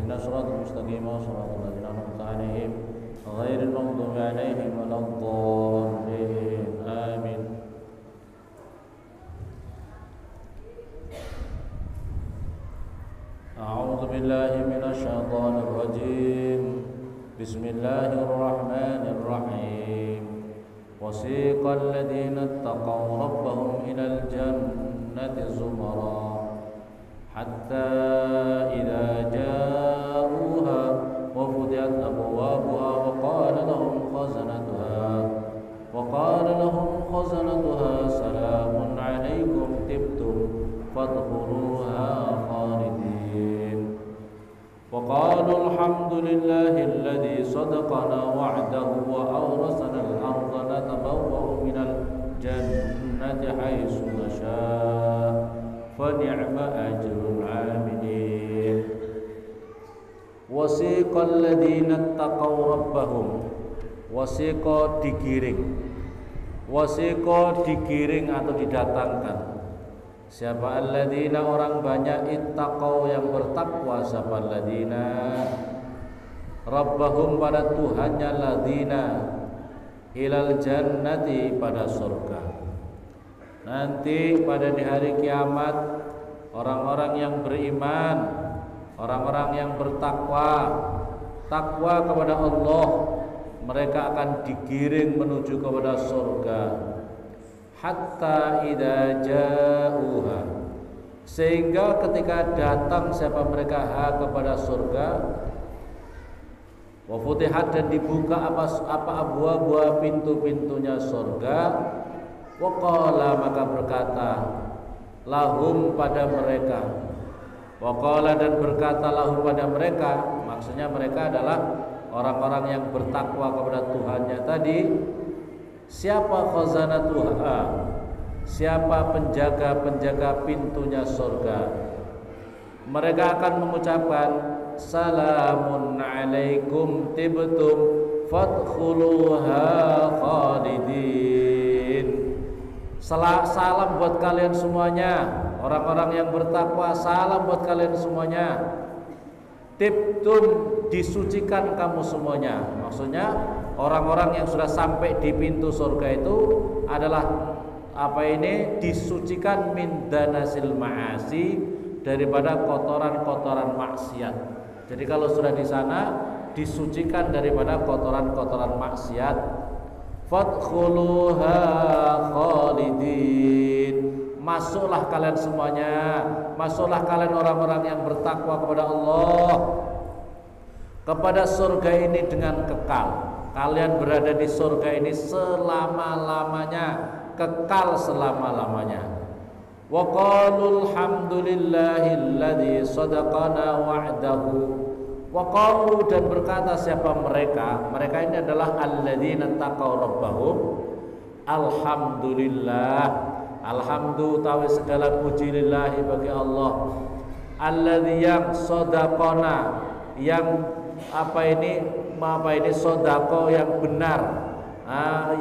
اهدنا الصراط المستقيم صراط الذين أنعمت عليهم غير المغضوب عليهم ولا الضالين آمين. أعوذ بالله من الشيطان الرجيم. بسم الله الرحمن الرحيم. وسيق الذين اتقوا ربهم إلى الجنة زمرا حتى إذا جاءوها وفتحت أبوابها وقال لهم خزنتها سلام عليكم طبتم فادخلوها خالدين وقالوا الحمد لله الذي صدقنا وعده وأورثنا الأرض نتبوأ من الجنة حيث نشاء فنعم أجر العاملين. وسيق الذين اتقوا ربهم. Wasiqo digiring. Wasiqo digiring atau didatangkan. Siapa alladzina orang banyak ittaqau yang bertakwa. Siapa alladzina rabbahum pada Tuhannya ladzina ilal jannati pada surga. Nanti pada di hari kiamat orang-orang yang beriman, orang-orang yang bertakwa, takwa kepada Allah, mereka akan digiring menuju kepada surga. Hatta idza ja'uha, sehingga ketika datang siapa mereka kepada surga, wa futihat dan dibuka apa abwa pintu-pintunya surga, wa qala maka berkata lahum pada mereka, wa qala dan berkata lahum pada mereka, maksudnya mereka adalah orang-orang yang bertakwa kepada Tuhannya tadi. Siapa khazanatuha? Siapa penjaga-penjaga pintunya surga? Mereka akan mengucapkan salamun alaikum tibtum fadkhuluha khalidin. Salam buat kalian semuanya, orang-orang yang bertakwa, salam buat kalian semuanya. Tibtum, disucikan kamu semuanya. Maksudnya orang-orang yang sudah sampai di pintu surga itu adalah disucikan min danasil ma'asi, daripada kotoran-kotoran maksiat. Jadi kalau sudah di sana disucikan daripada kotoran-kotoran maksiat. Fadkhuluha khalidin, masuklah kalian semuanya, masuklah kalian orang-orang yang bertakwa kepada Allah kepada surga ini dengan kekal. Kalian berada di surga ini selama-lamanya, kekal selama-lamanya. Wa qalul hamdulillahilladzi sadaqana wa'dahu. Wa qalu dan berkata siapa mereka? Mereka ini adalah alladzina taqaw rabbahum. Alhamdulillah, alhamdulillah tawi segala puji lillahi bagi Allah. Alladzi yang sadaqana, yang sodako yang benar,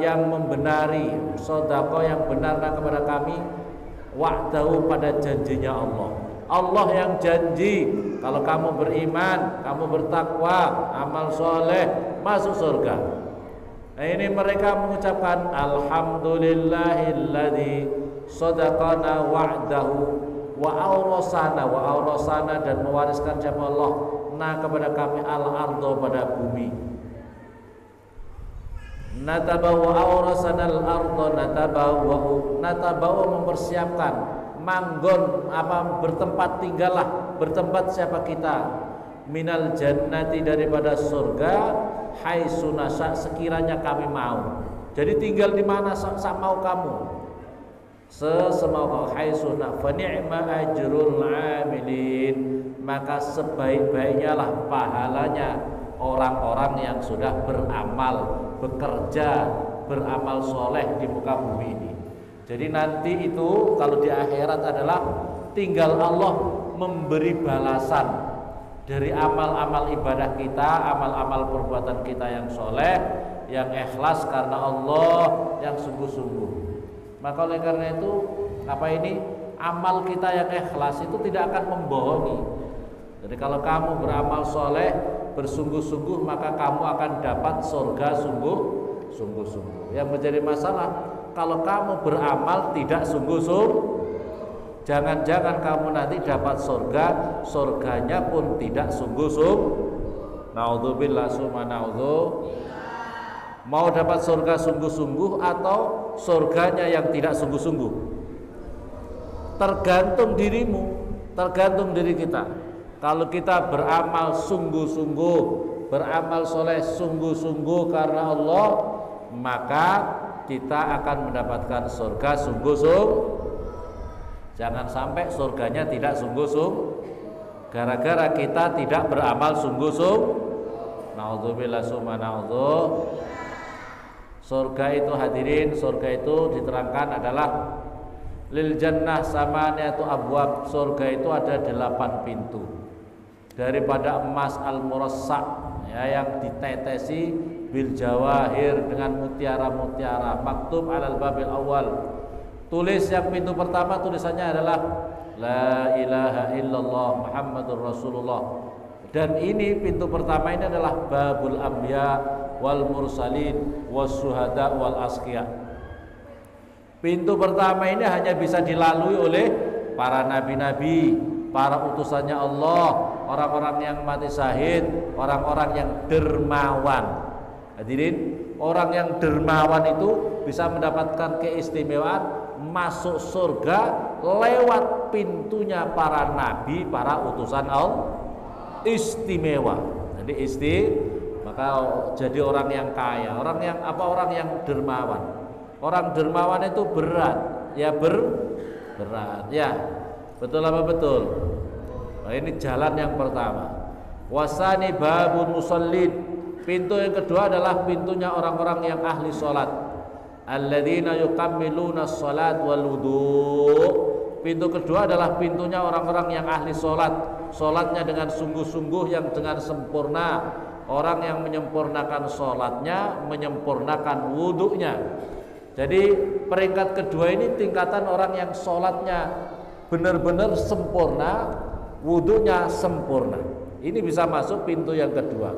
yang membenari, sodako yang benar kepada kami, wa'dahu pada janjinya Allah. Allah yang janji kalau kamu beriman, kamu bertakwa, amal soleh, masuk surga. Nah ini mereka mengucapkan alhamdulillahilladzi sodaqana wa'dahu wa aurasana dan mewariskan siapa Allah kepada kami al-ardo pada bumi. Natabawa aurasanal ardo natabawa mempersiapkan manggon bertempat tinggallah, bertempat siapa kita minal jannati daripada surga haitsu nasya sekiranya kami mau. Jadi tinggal di mana mau kamu, sesemau kau. Haitsu fa ni'ma ajrul amilin, maka sebaik-baiknya lah pahalanya orang-orang yang sudah beramal, bekerja, beramal soleh di muka bumi ini. Jadi nanti itu kalau di akhirat adalah tinggal Allah memberi balasan dari amal-amal ibadah kita, amal-amal perbuatan kita yang soleh, yang ikhlas karena Allah, yang sungguh-sungguh. Maka oleh karena itu amal kita yang ikhlas itu tidak akan membohongi. Jadi kalau kamu beramal soleh bersungguh-sungguh, maka kamu akan dapat surga sungguh-sungguh. Yang menjadi masalah kalau kamu beramal tidak sungguh-sungguh, jangan-jangan kamu nanti dapat surga, surganya pun tidak sungguh-sungguh. Naudzubillah summa naudzubillah. Mau dapat surga sungguh-sungguh atau surganya yang tidak sungguh-sungguh? Tergantung dirimu, tergantung diri kita. Kalau kita beramal sungguh-sungguh, beramal soleh sungguh-sungguh karena Allah, maka kita akan mendapatkan surga sungguh-sungguh. Jangan sampai surganya tidak sungguh-sungguh gara-gara kita tidak beramal sungguh-sungguh. Naudzubillah summa naudzubillah. Surga itu hadirin, surga itu diterangkan adalah lil jannah samaniyatu abwab. Surga itu ada 8 pintu. Daripada emas al-murassa, ya, yang ditetesi bil jawahir dengan mutiara-mutiara, maktub alal babil awal. Tulis yang pintu pertama tulisannya adalah la ilaha illallah Muhammadur Rasulullah. Dan ini pintu pertama ini adalah babul anbiya wal mursalin was syuhada wal asqiya. Pintu pertama ini hanya bisa dilalui oleh para nabi-nabi, para utusannya Allah, orang-orang yang mati syahid, orang-orang yang dermawan. Hadirin, orang yang dermawan itu bisa mendapatkan keistimewaan masuk surga lewat pintunya para nabi, para utusan Allah. Istimewa. Jadi maka jadi orang yang kaya, orang yang orang yang dermawan. Orang dermawan itu berat, ya berat, ya. Betul apa betul? Nah, ini jalan yang pertama. Wasani babun musallin. Pintu yang kedua adalah pintunya orang-orang yang ahli salat. Alladzina yukammiluna shalat wal wudu'. Pintu kedua adalah pintunya orang-orang yang ahli salat. Salatnya dengan sungguh-sungguh, yang dengan sempurna. Orang yang menyempurnakan salatnya, menyempurnakan wudunya. Jadi peringkat kedua ini tingkatan orang yang salatnya benar-benar sempurna, wudunya sempurna. Ini bisa masuk pintu yang kedua.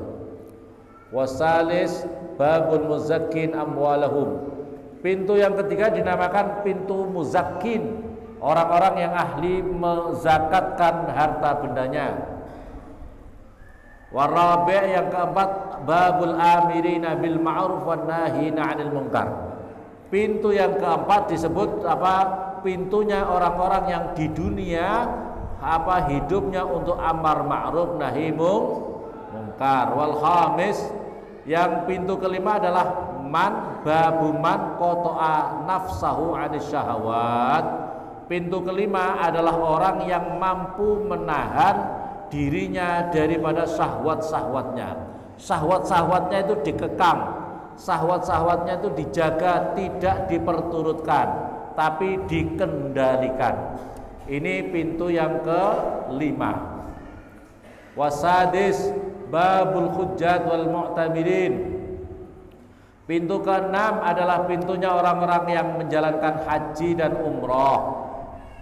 Wasalis babul muzakkin amwalahum. Pintu yang ketiga dinamakan pintu muzakkin, orang-orang yang ahli menzakatkan harta bendanya. Warabi' yang keempat babul amirina bil ma'ruf wan nahina 'anil munkar. Pintu yang keempat disebut pintunya orang-orang yang di dunia hidupnya untuk amar ma'ruf nahi munkar. Wal khamis, yang pintu kelima adalah babu man qata'a nafsahu 'anis syahawat. Pintu kelima adalah orang yang mampu menahan dirinya daripada syahwat-syahwatnya. Syahwat-syahwatnya itu dikekang, syahwat-syahwatnya itu dijaga, tidak diperturutkan, tapi dikendalikan. Ini pintu yang kelima. Wasadis babul hujjat wal mu'tamirin. Pintu keenam adalah pintunya orang-orang yang menjalankan haji dan umroh.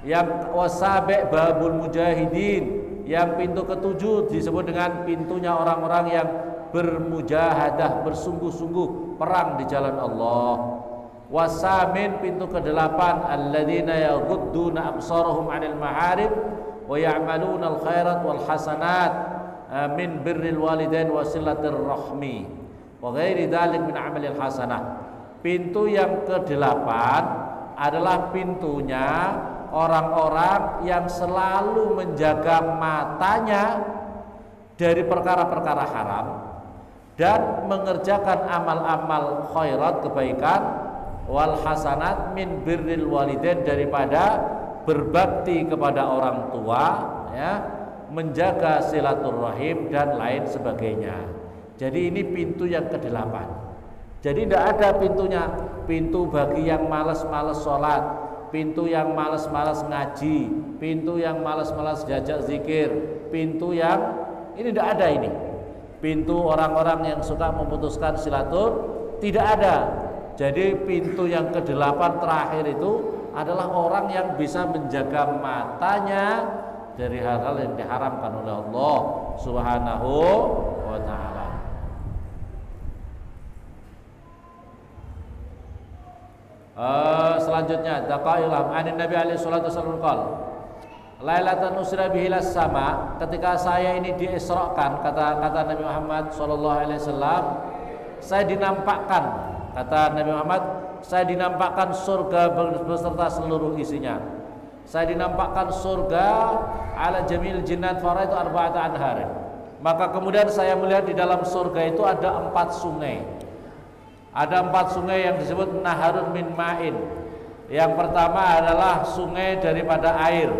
Yang wasabi' babul mujahidin. Yang pintu ketujuh disebut dengan pintunya orang-orang yang bermujahadah, bersungguh-sungguh perang di jalan Allah. Wasamin, pintu kedelapan, alladzina yaghudduna absarahum 'anil maharib wa ya'maluna al-khairat wal hasanat min birril walidain wa silatir rahmi wa ghairi dzalik min 'amalil hasanah. Pintu yang kedelapan adalah pintunya orang-orang yang selalu menjaga matanya dari perkara-perkara haram dan mengerjakan amal-amal khairat, kebaikan, wal hasanat min birril walidain, daripada berbakti kepada orang tua, ya, menjaga silaturahim dan lain sebagainya. Jadi ini pintu yang kedelapan. Jadi tidak ada pintu bagi yang malas-malas sholat, pintu yang malas-malas ngaji, pintu yang malas-malas diajak zikir, pintu yang ini tidak ada ini. Pintu orang-orang yang suka memutuskan silatur tidak ada. Jadi pintu yang kedelapan terakhir itu adalah orang yang bisa menjaga matanya dari hal-hal yang diharamkan oleh Allah Subhanahu wa taala. Selanjutnya daqailam anin Nabi alaihi salatu wasallam qala lailatan usra bihi las sama, ketika saya ini diisrakan, kata Nabi Muhammad sallallahu alaihi wasallam, saya dinampakkan, kata Nabi Muhammad, saya dinampakkan surga beserta seluruh isinya. Saya dinampakkan surga ala jamil jinnat faraitu arba'ata anhar. Maka kemudian saya melihat di dalam surga itu ada 4 sungai. Ada 4 sungai yang disebut naharun min ma'in. Yang pertama adalah sungai daripada air.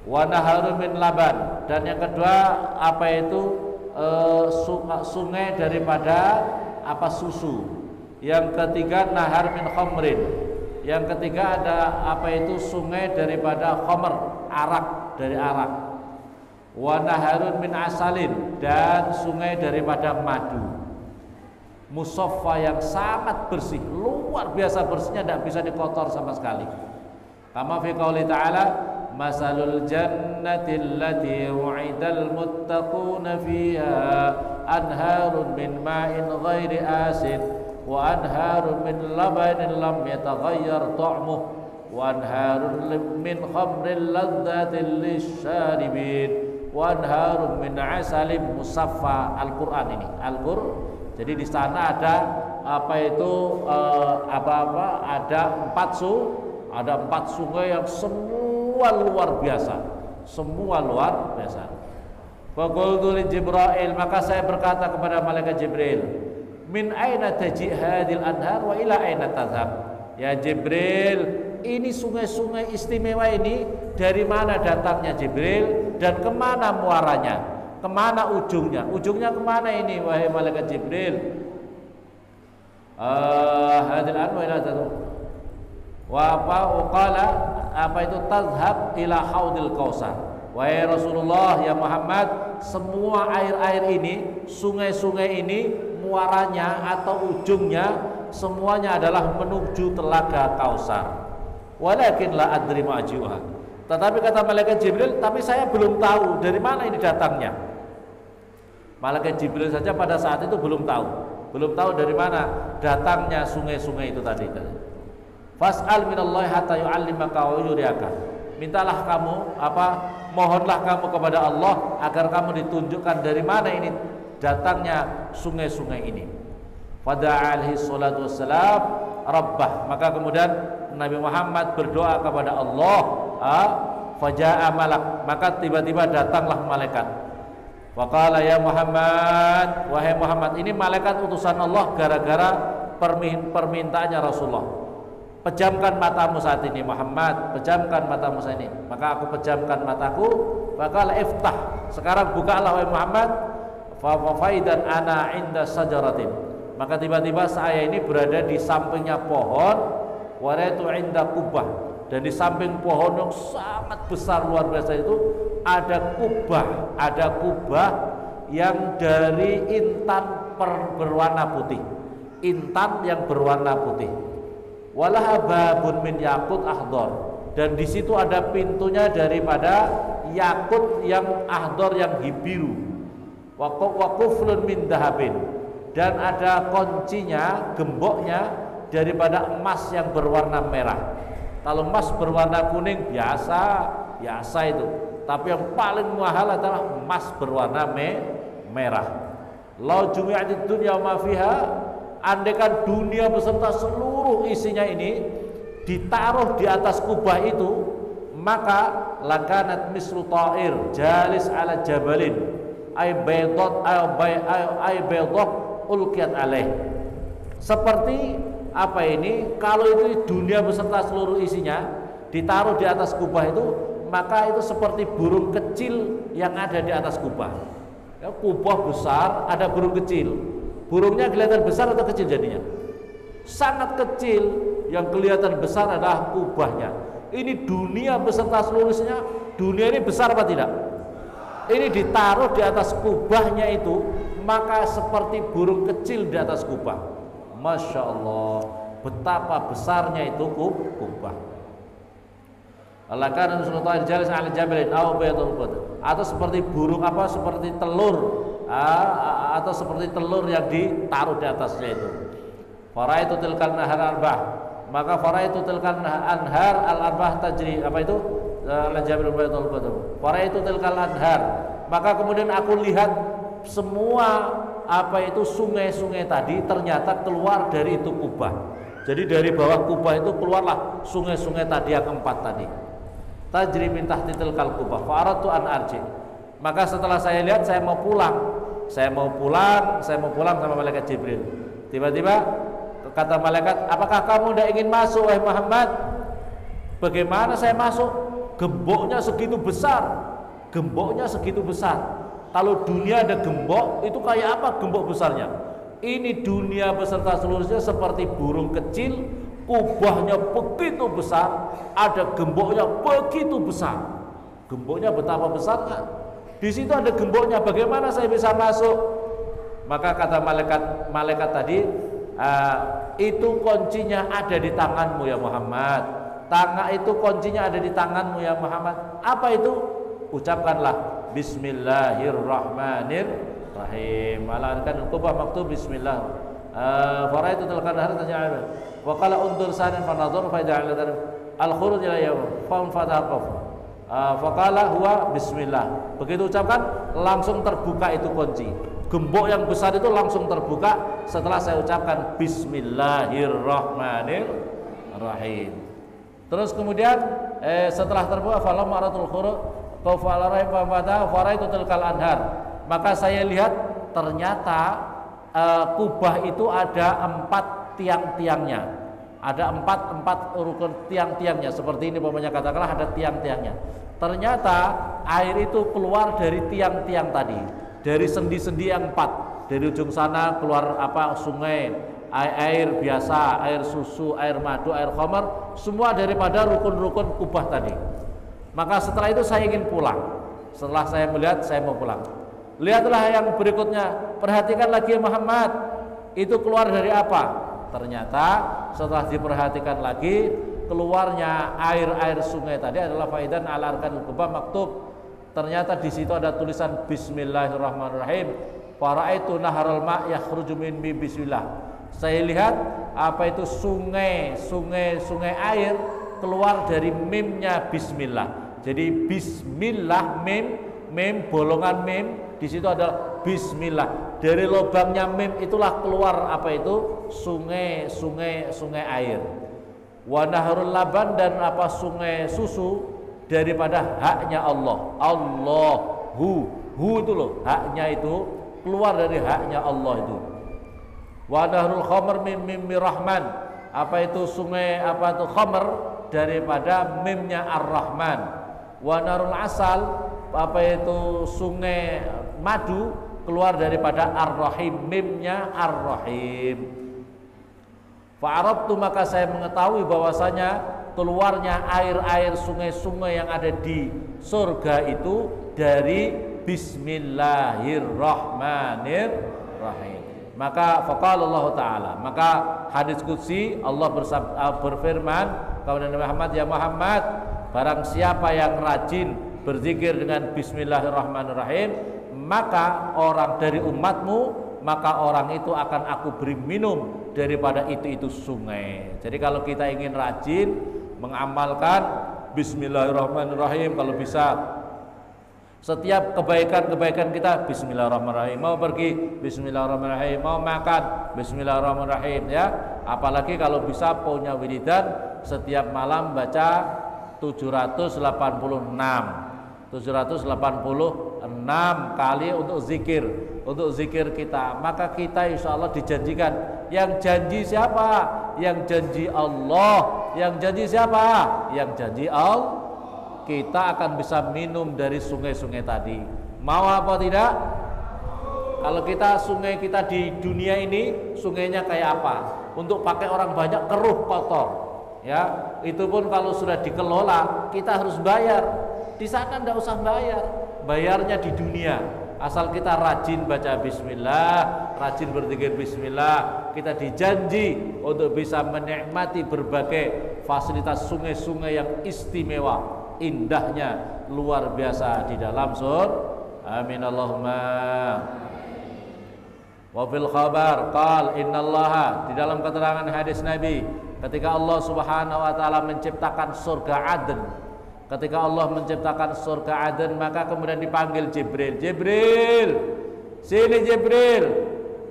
Wa naharun min laban. Dan yang kedua apa itu sungai daripada susu. Yang ketiga nahar min khamrin. Yang ketiga ada apa itu sungai daripada khamr, arak, dari arak. Wa naharun min asalin, dan sungai daripada madu. Musaffa, yang sangat bersih, luar biasa bersihnya, tidak bisa dikotor sama sekali. Kama fi qouli ta'ala masalul jannati allati wu'idal muttaquna fiha anharun min ma'in ghairi asin wa anharun min labanin lam yataghayyar ta'muh wa anharun min khamrin ladzatin lisyaribin wa anharun min asalin musaffa. Al-Qur'an ini, Al-Qur'an. Jadi di sana ada apa itu ada 4 sungai yang semua luar biasa, semua luar biasa. Faqultu li Jibril, maka saya berkata kepada malaikat Jibril, min aina taji hadil anhar wa ila aina tadhhab? Ya Jibril, ini sungai-sungai istimewa ini dari mana datangnya Jibril, dan kemana muaranya? Kemana ujungnya? Ujungnya kemana ini wahai malaikat Jibril? Hadil an wa ila tadhhab. Wa qala apa itu tadhhab ila haudil kausar. Wahai Rasulullah ya Muhammad, semua air-air ini, sungai-sungai ini muaranya atau ujungnya semuanya adalah menuju telaga Kausar. Walakin la adri ma'juha. Tetapi kata malaikat Jibril, tapi saya belum tahu dari mana ini datangnya. Malaikat Jibril saja pada saat itu belum tahu dari mana datangnya sungai-sungai itu tadi. Fas'al minallahi hatta yu'allimaka wa yuriyaka. Mintalah kamu mohonlah kamu kepada Allah agar kamu ditunjukkan dari mana ini datangnya sungai-sungai ini. Fada'a alaihi salatu wassalam rabbah, maka kemudian Nabi Muhammad berdoa kepada Allah, faja'a malak, maka tiba-tiba datanglah malaikat. Waqala ya Muhammad, wahai Muhammad, ini malaikat utusan Allah gara-gara permintaannya Rasulullah. Pejamkan matamu saat ini Muhammad, pejamkan matamu saat ini. Maka aku pejamkan mataku. Faqala iftah, sekarang bukalah wahai Muhammad. Fa faidan ana inda sajaratin, maka tiba-tiba saya ini berada di sampingnya pohon. Waraitu inda kubah, dan di samping pohon yang sangat besar luar biasa itu ada kubah yang dari intan berwarna putih, intan yang berwarna putih. Walaha babun min yakut ahdor, dan di situ ada pintunya daripada yakut yang ahdor, yang biru. Wa kuflun min dahabin, dan ada kuncinya, gemboknya daripada emas yang berwarna merah. Kalau emas berwarna kuning biasa itu, tapi yang paling mahal adalah emas berwarna merah. Lau jumi'atid dunya ma fiha, andaikan dunia beserta seluruh isinya ini ditaruh di atas kubah itu, maka lakanat mislu ta'ir jalis ala jabalin ay baydot ay baydot ulqiyat alaih. Seperti apa ini, kalau itu dunia beserta seluruh isinya ditaruh di atas kubah itu, maka itu seperti burung kecil yang ada di atas kubah. Ya, kubah besar, ada burung kecil. Burungnya kelihatan besar atau kecil jadinya? Sangat kecil. Yang kelihatan besar adalah kubahnya. Ini dunia beserta seluruh isinya. Dunia ini besar apa tidak? Ini ditaruh di atas kubahnya itu, maka seperti burung kecil di atas kubah. Masya Allah, betapa besarnya itu kubah. Lakana sultan jalis ala jabalin aw baytul qud, atau seperti burung apa, seperti telur, atau seperti telur yang ditaruh di atasnya itu. Faraitu tilkan nahar arbah, maka faraitu tilkan anhar al arbah tajri, apa itu, ala jabalin baytul qud. Faraitu tilkan anhar, maka kemudian aku lihat semua apa itu sungai-sungai tadi ternyata keluar dari itu kubah. Jadi dari bawah kubah itu keluarlah sungai-sungai tadi yang 4 tadi. Tajri min tahti tilkal kubah fa aradtu an arji. Maka setelah saya lihat saya mau pulang sama malaikat Jibril. Tiba-tiba kata malaikat, "Apakah kamu tidak ingin masuk wahai Muhammad?" Bagaimana saya masuk? Gemboknya segitu besar. Kalau dunia ada gembok, itu kayak apa gembok besarnya? Ini dunia beserta seluruhnya seperti burung kecil. Kubahnya begitu besar, ada gemboknya begitu besar. Gemboknya betapa besarnya. Di situ ada gemboknya, bagaimana saya bisa masuk? Maka kata malaikat tadi, itu kuncinya ada di tanganmu ya Muhammad. Itu kuncinya ada di tanganmu ya Muhammad. Apa itu? Ucapkanlah Bismillahirrahmanirrahim. Kan kubah maktub Bismillah. Faraitu tilkan nahar taj'al. Wa qala undur sanan fa nadhur fa ja'ala al-khuruj ila yawm fa fataqaf. Fa qala huwa bismillah. Begitu ucapkan langsung terbuka itu kunci. Gembok yang besar itu langsung terbuka setelah saya ucapkan Bismillahirrahmanirrahim. Terus kemudian setelah terbuka falam maratul khuruj fa falarai fa faraitu tilkal anhar. Maka saya lihat ternyata kubah itu ada 4 tiang-tiangnya, ada 4 rukun tiang-tiangnya. Seperti ini umpamanya, katakanlah ada tiang-tiangnya. Ternyata air itu keluar dari tiang-tiang tadi, dari sendi-sendi yang 4. Dari ujung sana keluar apa, sungai, air biasa, air susu, air madu, air khamar, semua daripada rukun-rukun kubah tadi. Maka setelah itu saya ingin pulang. Setelah saya melihat, saya mau pulang. Lihatlah yang berikutnya, perhatikan lagi Muhammad, itu keluar dari apa? Ternyata setelah diperhatikan lagi, keluarnya air sungai tadi adalah faidan ala arkanil kubah maktub. Ternyata di situ ada tulisan Bismillahirrahmanirrahim. Faraitu naharul ma' yakhruju min bismillah. Saya lihat apa itu sungai air keluar dari mimnya bismillah. Jadi bismillah mim bolongan mim, di situ ada bismillah. Dari lubangnya mim itulah keluar apa itu sungai air. Wa nahrul laban, dan apa sungai susu daripada haknya Allah. Allahu itu loh, haknya itu keluar dari haknya Allah itu. Wa nahrul khamr mim rahman, apa itu sungai apa itu khamr daripada mimnya ar-rahman. Wa narul asal, apa itu sungai madu keluar daripada ar-rahim, mimnya ar-rahim. Fa'arabtu, maka saya mengetahui bahwasanya keluarnya air sungai-sungai yang ada di surga itu dari Bismillahirrahmanirrahim. Maka faqala Allah Ta'ala, maka hadis qudsi Allah berfirman kepada Nabi Muhammad, ya Muhammad, barang siapa yang rajin berzikir dengan Bismillahirrahmanirrahim, maka orang dari umatmu, maka orang itu akan aku beri minum daripada itu sungai. Jadi kalau kita ingin rajin mengamalkan Bismillahirrahmanirrahim, kalau bisa setiap kebaikan kita Bismillahirrahmanirrahim, mau pergi Bismillahirrahmanirrahim, mau makan Bismillahirrahmanirrahim, ya. Apalagi kalau bisa punya wiridan setiap malam baca 786 kali untuk zikir kita. Maka kita insya Allah dijanjikan. Yang janji siapa? Yang janji Allah. Yang janji siapa? Yang janji Allah. Kita akan bisa minum dari sungai-sungai tadi. Mau apa tidak? Kalau kita sungai kita di dunia ini sungainya kayak apa? Untuk pakai orang banyak keruh kotor, ya. Itu pun kalau sudah dikelola kita harus bayar. Di sana tidak usah bayar. Bayarnya di dunia. Asal kita rajin baca bismillah, rajin berzikir bismillah, kita dijanji untuk bisa menikmati berbagai fasilitas sungai-sungai yang istimewa. indahnya luar biasa di dalam surga. Amin Allahumma. Wa fil khabar qal innallaha, di dalam keterangan hadis Nabi, ketika Allah Subhanahu wa taala menciptakan surga Aden, ketika Allah menciptakan surga Aden, maka kemudian dipanggil Jibril. Jibril, sini Jibril.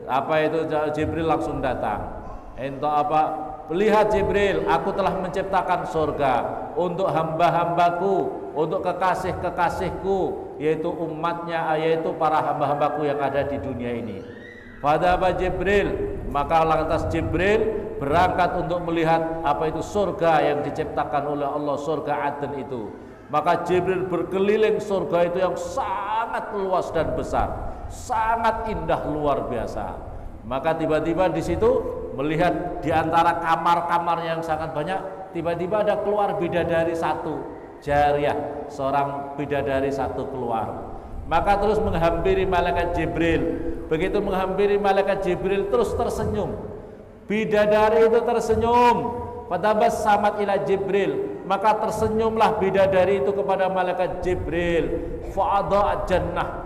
Apa itu? Jibril langsung datang. Ento apa? Lihat Jibril, aku telah menciptakan surga untuk hamba-hambaku, untuk kekasih-kekasihku, yaitu umatnya, yaitu para hamba-hambaku yang ada di dunia ini. Fadhaba Jibril, maka lantas Jibril berangkat untuk melihat apa itu surga yang diciptakan oleh Allah, surga Aden itu. Maka Jibril berkeliling surga itu yang sangat luas dan besar, sangat indah luar biasa. Maka tiba-tiba di situ melihat di antara kamar-kamar yang sangat banyak, tiba-tiba ada keluar bidadari satu, jariyah, seorang bidadari satu keluar. Maka terus menghampiri malaikat Jibril. Begitu menghampiri malaikat Jibril terus tersenyum. Bidadari itu tersenyum. Fatabas samat ila Jibril, maka tersenyumlah bidadari itu kepada malaikat Jibril. Fa'adha'at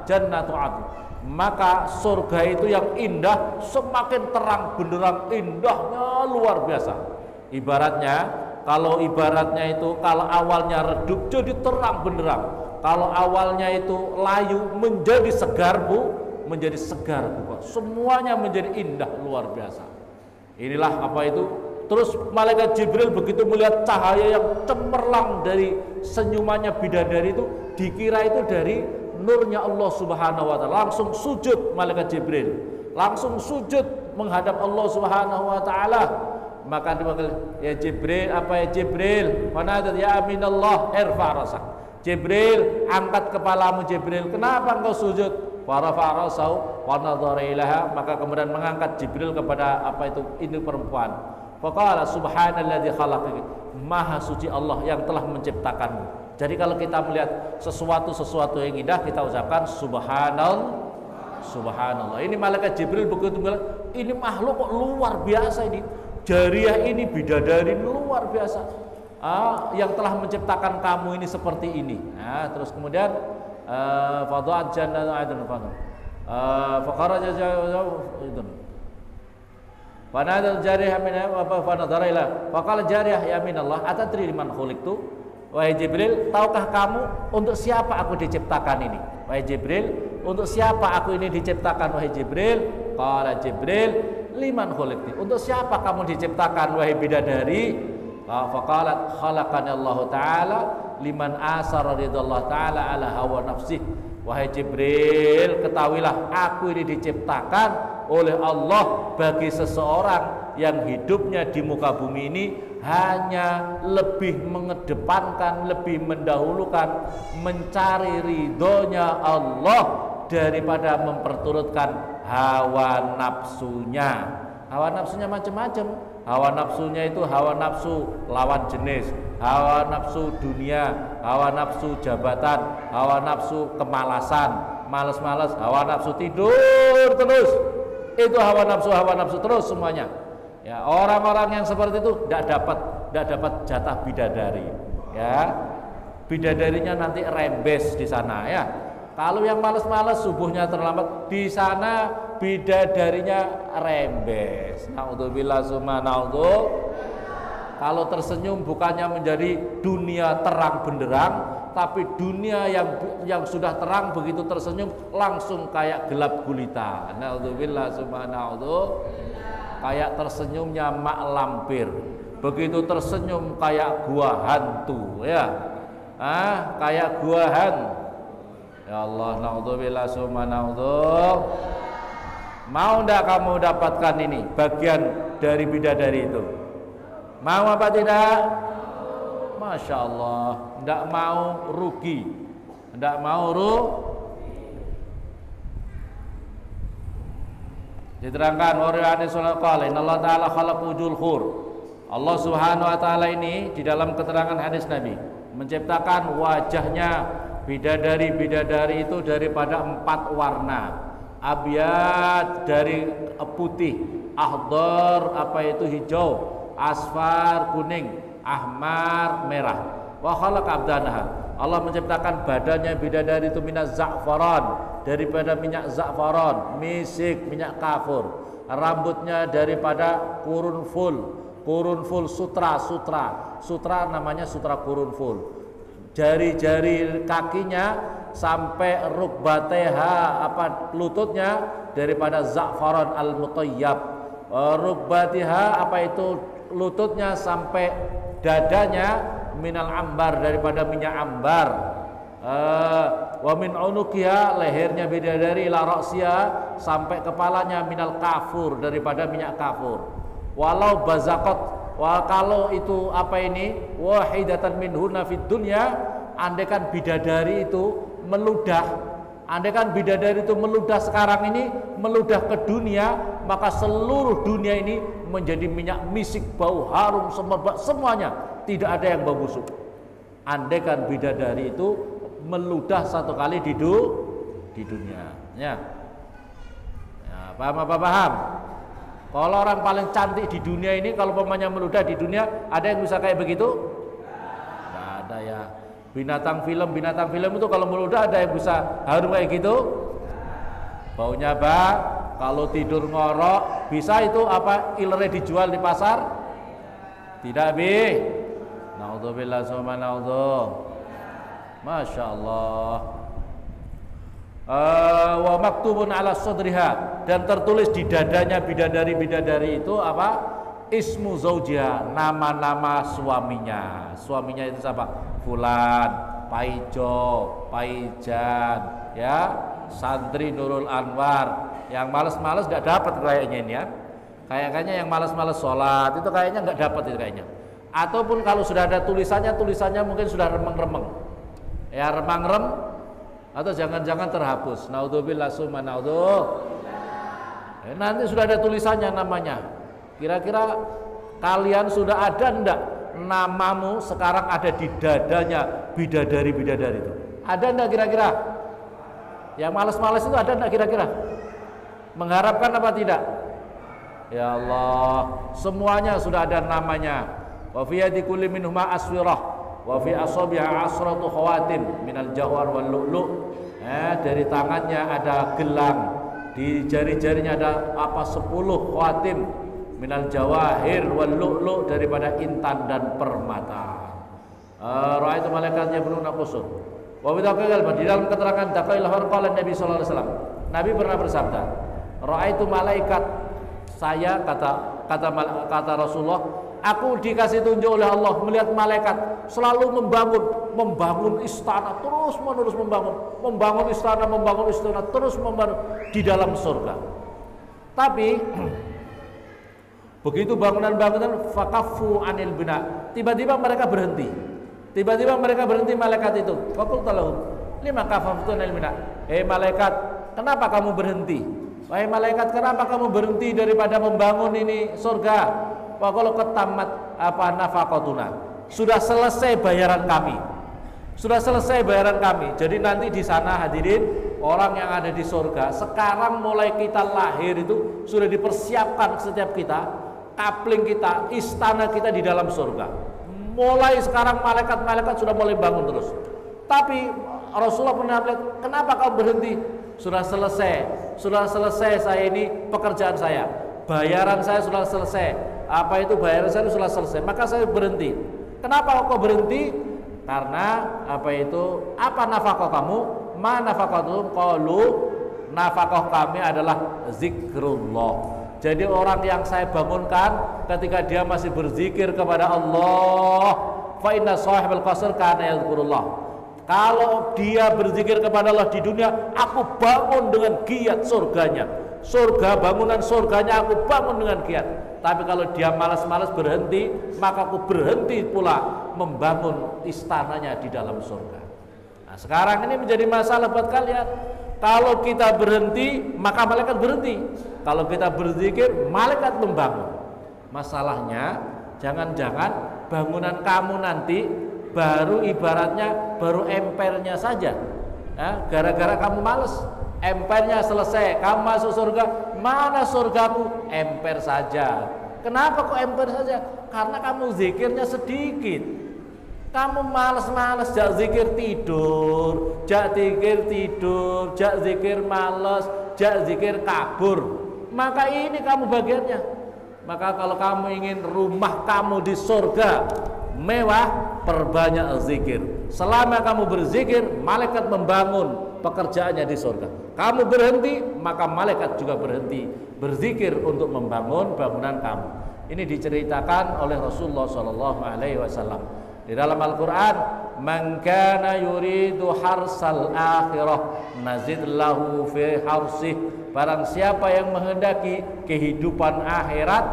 jannatu adn. Maka surga itu yang indah semakin terang benderang, indahnya luar biasa. Ibaratnya, kalau awalnya redup jadi terang benderang, kalau awalnya itu layu menjadi segar menjadi segar Bu. Semuanya menjadi indah luar biasa. Inilah apa itu. Terus malaikat Jibril begitu melihat cahaya yang cemerlang dari senyumannya bidadari itu, dikira itu dari nurnya Allah Subhanahu wa taala. Langsung sujud malaikat Jibril, langsung sujud menghadap Allah Subhanahu wa taala. Maka dipanggil, ya Jibril, apa ya Jibril? Mana ada ya aminallah irfa rasak. Jibril, angkat kepalamu Jibril. Kenapa engkau sujud? Farafa rasahu wa nadhara ilaha. Maka kemudian mengangkat Jibril kepada apa itu perempuan. Faqala subhanalladzi khalaqaki. Maha suci Allah yang telah menciptakanmu. Jadi kalau kita melihat sesuatu yang indah, kita ucapkan subhanallah, subhanallah. Ini malaikat Jibril begitu bilang, ini makhluk kok luar biasa ini. Jariyah ini, bidadari luar biasa. Yang telah menciptakan kamu ini seperti ini. Nah, terus kemudian fadha'at jannatu adn faqaraja itu. Fanadal jariyah min apa fanadara ila faqala jariyah ya minallah atadri liman khuliqtu. Wahai Jibril, tahukah kamu untuk siapa aku diciptakan ini? Wahai Jibril, untuk siapa aku ini diciptakan? Wahai Jibril, qala Jibril, liman khuliqti. Untuk siapa kamu diciptakan wahai bidadari? Faqalat khalaqani Allah taala liman asara ridallah taala ala hawa nafsih. Wahai Jibril, ketahuilah aku ini diciptakan oleh Allah bagi seseorang yang hidupnya di muka bumi ini hanya lebih mengedepankan, lebih mendahulukan mencari ridhonya Allah daripada memperturutkan hawa nafsunya. Hawa nafsunya macam-macam. Hawa nafsunya itu hawa nafsu lawan jenis, hawa nafsu dunia, hawa nafsu jabatan, hawa nafsu kemalasan, malas-malas, hawa nafsu tidur terus. Itu hawa nafsu terus semuanya. Ya, orang-orang yang seperti itu tidak dapat jatah bidadari. Ya, bidadarinya nanti rembes di sana ya. Kalau yang malas-malas subuhnya terlambat, di sana bidadarinya rembes. Naudzubillah summa naudzu. Kalau tersenyum bukannya menjadi dunia terang benderang, tapi dunia yang sudah terang begitu tersenyum langsung kayak gelap gulita. Naudzubillah summa naudzu. Kayak tersenyumnya mak lampir. Begitu tersenyum kayak gua hantu ya. Kayak gua hantu. Ya Allah, naudzubillah summa naudzu. Mau ndak kamu dapatkan ini bagian dari bidadari itu? Mau apa tidak? Masya Allah, ndak mau rugi, ndak mau Diterangkan wari'ani sunnah qala innallaha ta'ala khalaqujul khur. Allah Subhanahu wa taala ini di dalam keterangan hadis Nabi menciptakan wajahnya bidadari-bidadari itu daripada 4 warna. Abyad dari putih, akhdar apa itu hijau, asfar kuning, ahmar merah. Wa khalaqa abdanaha. Allah menciptakan badannya bidadari itu minaz za'faran, daripada minyak za'faran, misik, minyak kafur. Rambutnya daripada kurunful, sutra namanya sutra kurunful. Jari-jari kakinya sampai rukbateha, lututnya daripada za'faran al-mutayyab. Rukbatiha lututnya sampai dadanya minal ambar, daripada minyak ambar. Wa min unuqiha, lehernya bidadari, ila ra'siha, sampai kepalanya minal kafur, daripada minyak kafur. Walau bazaqat, kalau itu wahidatan minhunna fid dunya, andaikan bidadari itu meludah sekarang ini, meludah ke dunia, maka seluruh dunia ini menjadi minyak misik, bau harum, semerbak, semuanya tidak ada yang bau busuk. Andaikan bidadari itu meludah satu kali di dunia. Ya. Paham? Kalau orang paling cantik di dunia ini, kalau pemanya meludah di dunia, ada yang bisa kayak begitu? Nggak ada ya. Binatang film itu kalau meludah ada yang bisa harum kayak gitu? Baunya kalau tidur ngorok, bisa itu ilernya dijual di pasar? Tidak, bi. Naudzubillah summa naudzu. Masya Allah. Wa maktubun ala sadriha, dan tertulis di dadanya bidadari itu ismu zaujiha, nama-nama suaminya. Suaminya itu siapa? Fulan, Paijo, Paijan, ya, Santri Nurul Anwar. Yang malas-malas nggak dapat kayaknya ini ya. Kayaknya yang malas-malas sholat itu kayaknya nggak dapat itu kayaknya. Ataupun kalau sudah ada tulisannya mungkin sudah remeng-remeng. Ya, remang-rem, atau jangan-jangan terhapus. Naudzubillah summa naudzu. Nanti sudah ada tulisannya namanya. Kira-kira kalian sudah ada enggak namamu sekarang ada di dadanya bidadari itu? Ada enggak kira-kira? Yang malas-malas itu ada enggak kira-kira? Mengharapkan apa tidak? Ya Allah, semuanya sudah ada namanya. Wa fi yadi kulli minhuma aswirah. Wa fi asabiha asratu khawatim minal jawhar wal lu'lu'. Dari tangannya ada gelang, di jari-jarinya ada 10 khawatim minal jawahir wal lu'lu', daripada intan dan permata. Ra'aitu malaikatnya yabnuna qusur. Wa bi di dalam keterangan Daqail qala Nabi sallallahu alaihi wasallam, Nabi pernah bersabda, ra'aitu malaikat, saya kata Rasulullah, aku dikasih tunjuk oleh Allah melihat malaikat selalu membangun istana, terus menerus membangun istana terus membangun di dalam surga. Tapi begitu bangunan faqafu anil bina, tiba-tiba mereka berhenti malaikat itu. Faqultu lahum lima kafaftu anil bina, malaikat, kenapa kamu berhenti? Wahai malaikat, kenapa kamu berhenti daripada membangun ini surga? Kalau ketamat nafaqatuna, sudah selesai bayaran kami. Jadi nanti di sana hadirin, orang yang ada di surga, sekarang mulai kita lahir itu sudah dipersiapkan setiap kita, kapling kita, istana kita di dalam surga. Mulai sekarang malaikat sudah mulai bangun terus. Tapi Rasulullah pernah lihat, kenapa kau berhenti? Sudah selesai saya ini pekerjaan saya, bayaran saya sudah selesai. Bayaran saya sudah selesai, maka saya berhenti. Kenapa kau berhenti? Karena nafkah kamu? Ma nafaqatuhum qalu, nafkah kami adalah zikrullah. Jadi orang yang saya bangunkan ketika dia masih berzikir kepada Allah, fa inna sahibal qasr kana yadhkurullah. Kalau dia berzikir kepada Allah di dunia, aku bangun dengan giat surganya. Bangunan surganya aku bangun dengan giat. Tapi kalau dia malas-malas berhenti, maka aku berhenti pula membangun istananya di dalam surga. Nah, sekarang ini menjadi masalah buat kalian. Kalau kita berhenti, maka malaikat berhenti. Kalau kita berzikir, malaikat membangun. Masalahnya, jangan-jangan bangunan kamu nanti baru ibaratnya baru empernya saja. Gara-gara kamu males, empernya selesai, kamu masuk surga. Mana surgaku? Emper saja. Kenapa kok emper saja? Karena kamu zikirnya sedikit. Kamu malas-malas, jak zikir tidur, jak zikir tidur, jak zikir malas, jak zikir kabur. Maka ini kamu bagiannya. Maka kalau kamu ingin rumah kamu di surga mewah, perbanyak zikir. Selama kamu berzikir, malaikat membangun pekerjaannya di surga. Kamu berhenti, maka malaikat juga berhenti berzikir untuk membangun bangunan kamu. Ini diceritakan oleh Rasulullah SAW di dalam Al-Quran. Man kana yuridu harsal akhirah nazid lahu fi harsih. Barang siapa yang menghendaki kehidupan akhirat,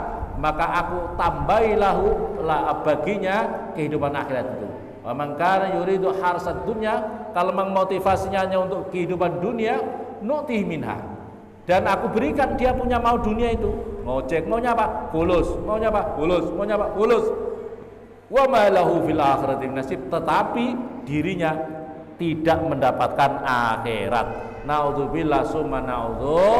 maka aku tambahi lahu baginya kehidupan akhirat itu. Wa man kana yuridu harsad dunya, kalau memang motivasinya hanya untuk kehidupan dunia, nu'tihi minha, dan aku berikan dia punya mau dunia itu. Ngojek maunya apa? Fulus. Maunya apa? Fulus. Maunya apa? Fulus. Wa ma lahu fil akhirati nasib, tetapi dirinya tidak mendapatkan akhirat. Naudzubillah summa naudzu.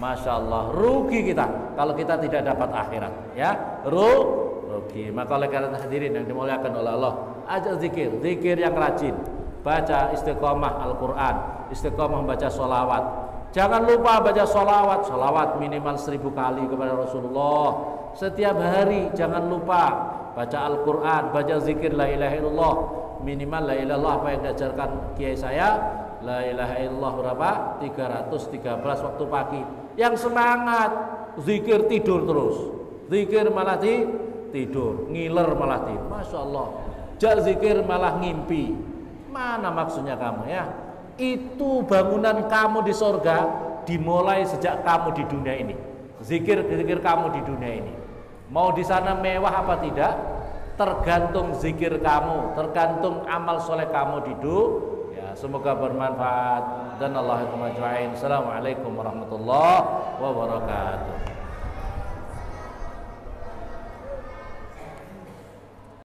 Masya Allah, rugi kita kalau kita tidak dapat akhirat, ya, rugi. Maka oleh karena hadirin yang dimuliakan oleh Allah, ajak zikir yang rajin, baca istiqomah Al-Quran, istiqomah membaca sholawat. Jangan lupa baca sholawat minimal 1000 kali kepada Rasulullah setiap hari. Jangan lupa baca Al-Quran, baca zikir la ilaha illallah, minimal la ilaha illallah apa yang diajarkan kiai saya, la ilaha illallah berapa? 313 waktu pagi. Yang semangat zikir tidur terus, zikir malah tidur, ngiler malah tidur. Masya Allah, jak zikir malah ngimpi. Mana maksudnya kamu, ya? Itu bangunan kamu di surga dimulai sejak kamu di dunia ini. Zikir kamu di dunia ini. Mau di sana mewah apa tidak, tergantung zikir kamu, tergantung amal soleh kamu di dunia. Semoga bermanfaat dan Allahumma ajma'in. Assalamualaikum warahmatullahi wabarakatuh.